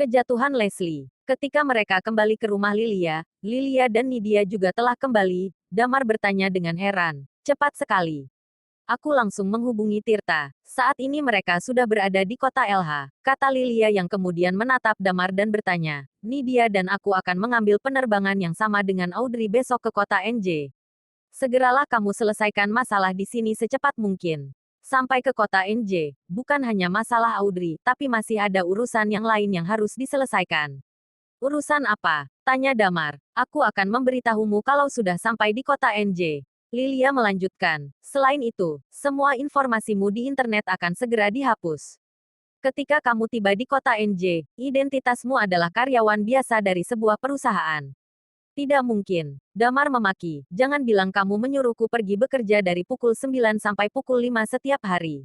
Kejatuhan Leslie. Ketika mereka kembali ke rumah Lilia, Lilia dan Nidia juga telah kembali. Damar bertanya dengan heran. Cepat sekali. Aku langsung menghubungi Tirta. Saat ini mereka sudah berada di kota LH, kata Lilia yang kemudian menatap Damar dan bertanya. Nidia dan aku akan mengambil penerbangan yang sama dengan Audrey besok ke kota NJ. Segeralah kamu selesaikan masalah di sini secepat mungkin. Sampai ke kota NJ, bukan hanya masalah Audrey, tapi masih ada urusan yang lain yang harus diselesaikan. Urusan apa? Tanya Damar. Aku akan memberitahumu kalau sudah sampai di kota NJ. Lilia melanjutkan. Selain itu, semua informasimu di internet akan segera dihapus. Ketika kamu tiba di kota NJ, identitasmu adalah karyawan biasa dari sebuah perusahaan. Tidak mungkin. Damar memaki. Jangan bilang kamu menyuruhku pergi bekerja dari pukul 9 sampai pukul 5 setiap hari.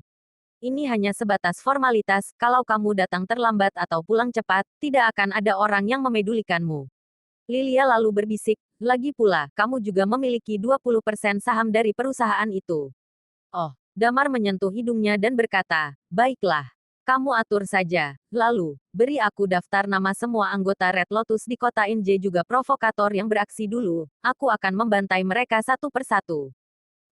Ini hanya sebatas formalitas, kalau kamu datang terlambat atau pulang cepat, tidak akan ada orang yang memedulikanmu. Lilia lalu berbisik, lagi pula, kamu juga memiliki 20% saham dari perusahaan itu. Oh, Damar menyentuh hidungnya dan berkata, baiklah. Kamu atur saja. Lalu, beri aku daftar nama semua anggota Red Lotus di kota NJ juga provokator yang beraksi dulu. Aku akan membantai mereka satu persatu.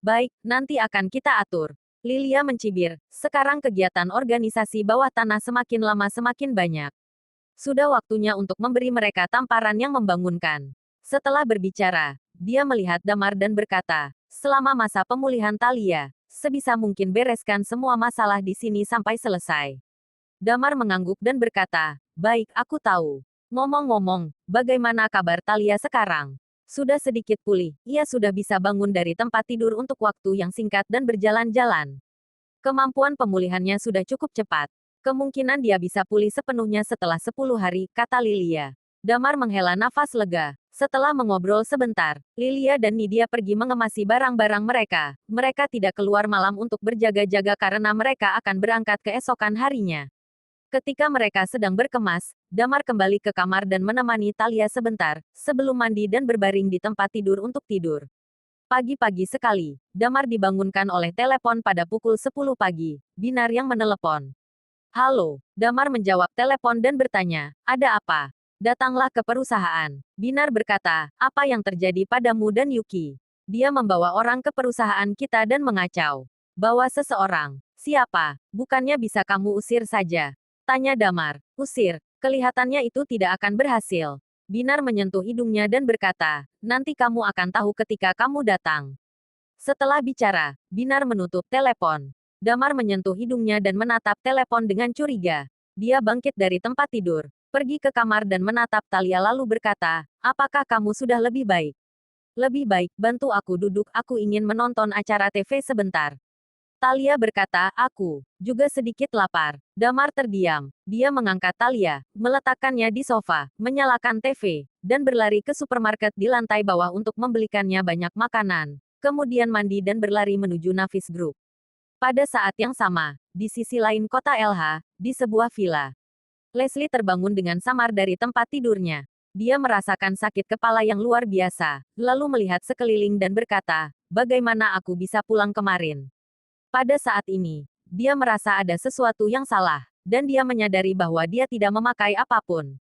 Baik, nanti akan kita atur. Lilia mencibir. Sekarang kegiatan organisasi bawah tanah semakin lama semakin banyak. Sudah waktunya untuk memberi mereka tamparan yang membangunkan. Setelah berbicara, dia melihat Damar dan berkata, selama masa pemulihan Talia, sebisa mungkin bereskan semua masalah di sini sampai selesai. Damar mengangguk dan berkata, baik, aku tahu. Ngomong-ngomong, bagaimana kabar Talia sekarang? Sudah sedikit pulih, ia sudah bisa bangun dari tempat tidur untuk waktu yang singkat dan berjalan-jalan. Kemampuan pemulihannya sudah cukup cepat. Kemungkinan dia bisa pulih sepenuhnya setelah 10 hari, kata Lilia. Damar menghela nafas lega. Setelah mengobrol sebentar, Lilia dan Nidia pergi mengemasi barang-barang mereka. Mereka tidak keluar malam untuk berjaga-jaga karena mereka akan berangkat keesokan harinya. Ketika mereka sedang berkemas, Damar kembali ke kamar dan menemani Talia sebentar, sebelum mandi dan berbaring di tempat tidur untuk tidur. Pagi-pagi sekali, Damar dibangunkan oleh telepon pada pukul 10 pagi. Binar yang menelepon. Halo, Damar menjawab telepon dan bertanya, ada apa? Datanglah ke perusahaan. Binar berkata, apa yang terjadi padamu dan Yuki? Dia membawa orang ke perusahaan kita dan mengacau. Bawa seseorang. Siapa? Bukannya bisa kamu usir saja? Tanya Damar. Usir. Kelihatannya itu tidak akan berhasil. Binar menyentuh hidungnya dan berkata, nanti kamu akan tahu ketika kamu datang. Setelah bicara, Binar menutup telepon. Damar menyentuh hidungnya dan menatap telepon dengan curiga. Dia bangkit dari tempat tidur, pergi ke kamar dan menatap Talia lalu berkata, apakah kamu sudah lebih baik? Lebih baik, bantu aku duduk, aku ingin menonton acara TV sebentar. Talia berkata, aku juga sedikit lapar. Damar terdiam. Dia mengangkat Talia, meletakkannya di sofa, menyalakan TV, dan berlari ke supermarket di lantai bawah untuk membelikannya banyak makanan. Kemudian mandi dan berlari menuju Navis Group. Pada saat yang sama, di sisi lain kota LH, di sebuah villa. Leslie terbangun dengan samar dari tempat tidurnya. Dia merasakan sakit kepala yang luar biasa, lalu melihat sekeliling dan berkata, bagaimana aku bisa pulang kemarin? Pada saat ini, dia merasa ada sesuatu yang salah, dan dia menyadari bahwa dia tidak memakai apapun.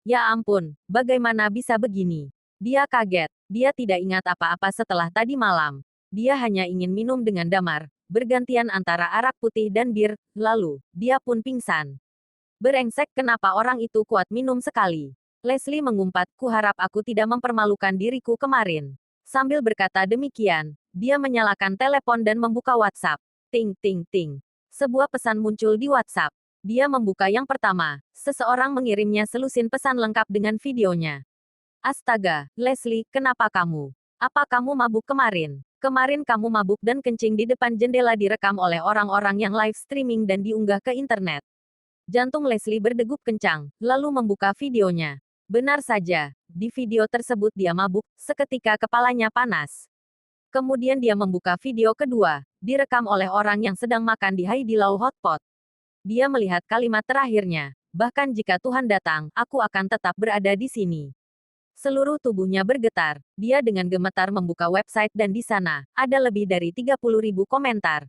Ya ampun, bagaimana bisa begini? Dia kaget. Dia tidak ingat apa-apa setelah tadi malam. Dia hanya ingin minum dengan Damar, bergantian antara arak putih dan bir, lalu, dia pun pingsan. Berengsek, kenapa orang itu kuat minum sekali? Leslie mengumpat, kuharap aku tidak mempermalukan diriku kemarin. Sambil berkata demikian, dia menyalakan telepon dan membuka WhatsApp. Ting, ting, ting. Sebuah pesan muncul di WhatsApp. Dia membuka yang pertama. Seseorang mengirimnya selusin pesan lengkap dengan videonya. Astaga, Leslie, kenapa kamu? Apa kamu mabuk kemarin? Kemarin kamu mabuk dan kencing di depan jendela direkam oleh orang-orang yang live streaming dan diunggah ke internet. Jantung Leslie berdegup kencang, lalu membuka videonya. Benar saja, di video tersebut dia mabuk, seketika kepalanya panas. Kemudian dia membuka video kedua, direkam oleh orang yang sedang makan di Haidilau Hotpot. Dia melihat kalimat terakhirnya, bahkan jika Tuhan datang, aku akan tetap berada di sini. Seluruh tubuhnya bergetar, dia dengan gemetar membuka website dan di sana, ada lebih dari 30.000 komentar.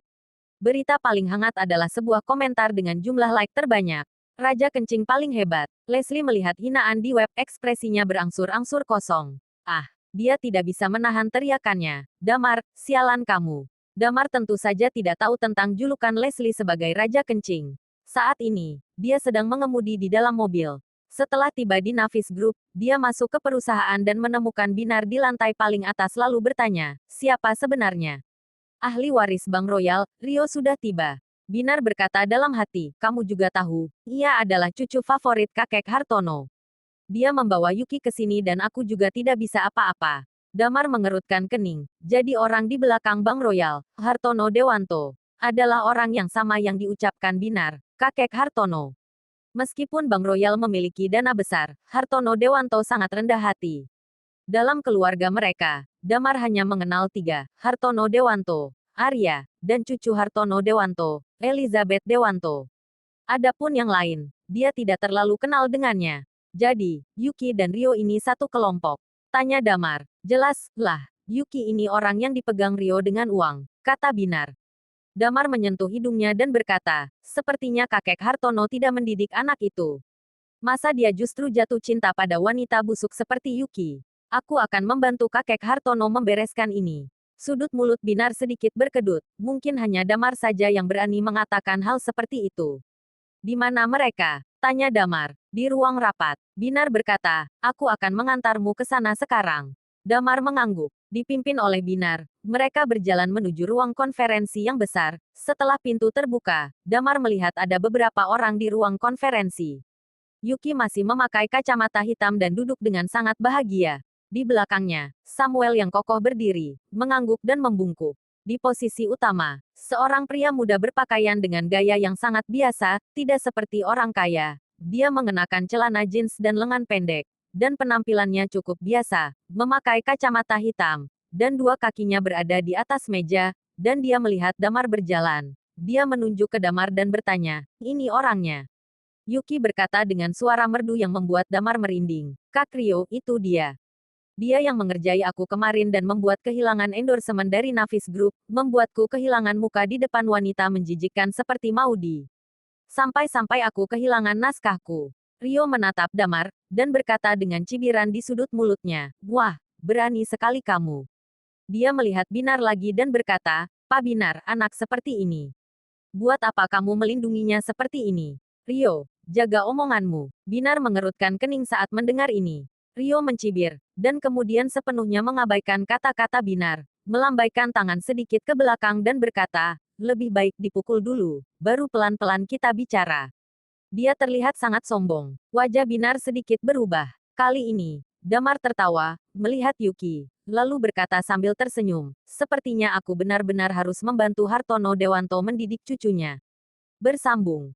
Berita paling hangat adalah sebuah komentar dengan jumlah like terbanyak. Raja kencing paling hebat. Leslie melihat hinaan di web, ekspresinya berangsur-angsur kosong. Ah, dia tidak bisa menahan teriakannya. Damar, sialan kamu. Damar tentu saja tidak tahu tentang julukan Leslie sebagai Raja Kencing. Saat ini, dia sedang mengemudi di dalam mobil. Setelah tiba di Navis Group, dia masuk ke perusahaan dan menemukan Binar di lantai paling atas lalu bertanya, siapa sebenarnya? Ahli waris Bank Royal, Rio sudah tiba. Binar berkata dalam hati, kamu juga tahu, ia adalah cucu favorit kakek Hartono. Dia membawa Yuki ke sini dan aku juga tidak bisa apa-apa. Damar mengerutkan kening. Jadi orang di belakang Bank Royal, Hartono Dewanto, adalah orang yang sama yang diucapkan Binar, kakek Hartono. Meskipun Bank Royal memiliki dana besar, Hartono Dewanto sangat rendah hati. Dalam keluarga mereka, Damar hanya mengenal tiga, Hartono Dewanto, Arya, dan cucu Hartono Dewanto, Elizabeth Dewanto. Adapun yang lain, dia tidak terlalu kenal dengannya. Jadi, Yuki dan Rio ini satu kelompok. Tanya Damar. Jelas, lah, Yuki ini orang yang dipegang Rio dengan uang, kata Binar. Damar menyentuh hidungnya dan berkata, sepertinya kakek Hartono tidak mendidik anak itu. Masa dia justru jatuh cinta pada wanita busuk seperti Yuki? Aku akan membantu kakek Hartono membereskan ini. Sudut mulut Binar sedikit berkedut. Mungkin hanya Damar saja yang berani mengatakan hal seperti itu. Di mana mereka? Tanya Damar. Di ruang rapat. Binar berkata, aku akan mengantarmu ke sana sekarang. Damar mengangguk. Dipimpin oleh Binar, mereka berjalan menuju ruang konferensi yang besar. Setelah pintu terbuka, Damar melihat ada beberapa orang di ruang konferensi. Yuki masih memakai kacamata hitam dan duduk dengan sangat bahagia. Di belakangnya, Samuel yang kokoh berdiri, mengangguk dan membungkuk. Di posisi utama, seorang pria muda berpakaian dengan gaya yang sangat biasa, tidak seperti orang kaya. Dia mengenakan celana jeans dan lengan pendek, dan penampilannya cukup biasa, memakai kacamata hitam, dan dua kakinya berada di atas meja, dan dia melihat Damar berjalan. Dia menunjuk ke Damar dan bertanya, ini orangnya. Yuki berkata dengan suara merdu yang membuat Damar merinding. Kak Rio, itu dia. Dia yang mengerjai aku kemarin dan membuat kehilangan endorsement dari Navis Group, membuatku kehilangan muka di depan wanita menjijikkan seperti Maudi. Sampai-sampai aku kehilangan naskahku. Rio menatap Damar, dan berkata dengan cibiran di sudut mulutnya, wah, berani sekali kamu. Dia melihat Binar lagi dan berkata, Pak Binar, anak seperti ini. Buat apa kamu melindunginya seperti ini? Rio, jaga omonganmu. Binar mengerutkan kening saat mendengar ini. Rio mencibir, dan kemudian sepenuhnya mengabaikan kata-kata Binar, melambaikan tangan sedikit ke belakang dan berkata, lebih baik dipukul dulu, baru pelan-pelan kita bicara. Dia terlihat sangat sombong. Wajah Binar sedikit berubah. Kali ini, Damar tertawa, melihat Yuki, lalu berkata sambil tersenyum, sepertinya aku benar-benar harus membantu Hartono Dewanto mendidik cucunya. Bersambung.